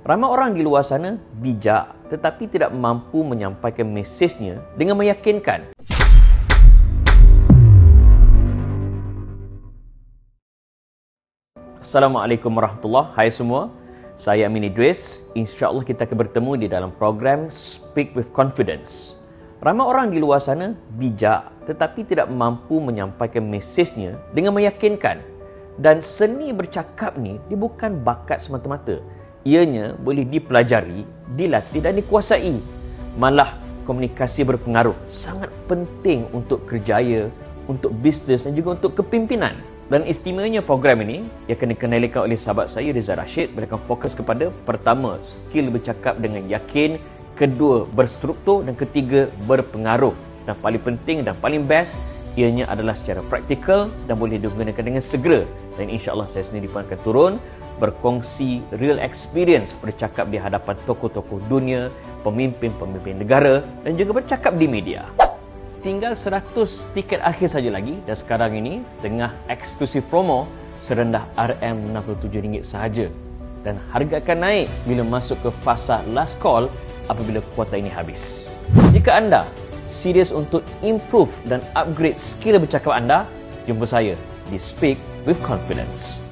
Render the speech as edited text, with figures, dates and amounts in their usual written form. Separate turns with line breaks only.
Ramai orang di luar sana bijak tetapi tidak mampu menyampaikan mesejnya dengan meyakinkan. Assalamualaikum warahmatullahi. Hai semua. Saya Amin Idris. InsyaAllah kita akan bertemu di dalam program Speak with Confidence. Ramai orang di luar sana bijak tetapi tidak mampu menyampaikan mesejnya dengan meyakinkan. Dan seni bercakap ni dia bukan bakat semata-mata. Ianya boleh dipelajari, dilatih dan dikuasai. Malah komunikasi berpengaruh sangat penting untuk kerjaya, untuk bisnes dan juga untuk kepimpinan. Dan istimewanya program ini yang akan dikenalikan oleh sahabat saya Rizal Rashid akan fokus kepada pertama, skill bercakap dengan yakin, kedua, berstruktur dan ketiga, berpengaruh. Dan paling penting dan paling best ianya adalah secara praktikal dan boleh digunakan dengan segera. Dan insya-Allah saya sendiri pun akan turun berkongsi real experience bercakap di hadapan tokoh-tokoh dunia, pemimpin-pemimpin negara dan juga bercakap di media. Tinggal 100 tiket akhir saja lagi dan sekarang ini tengah eksklusif promo serendah RM67 sahaja. Dan harga akan naik bila masuk ke fasa last call apabila kuota ini habis. Jika anda serius untuk improve dan upgrade skill bercakap anda, jumpa saya di Speak with Confidence.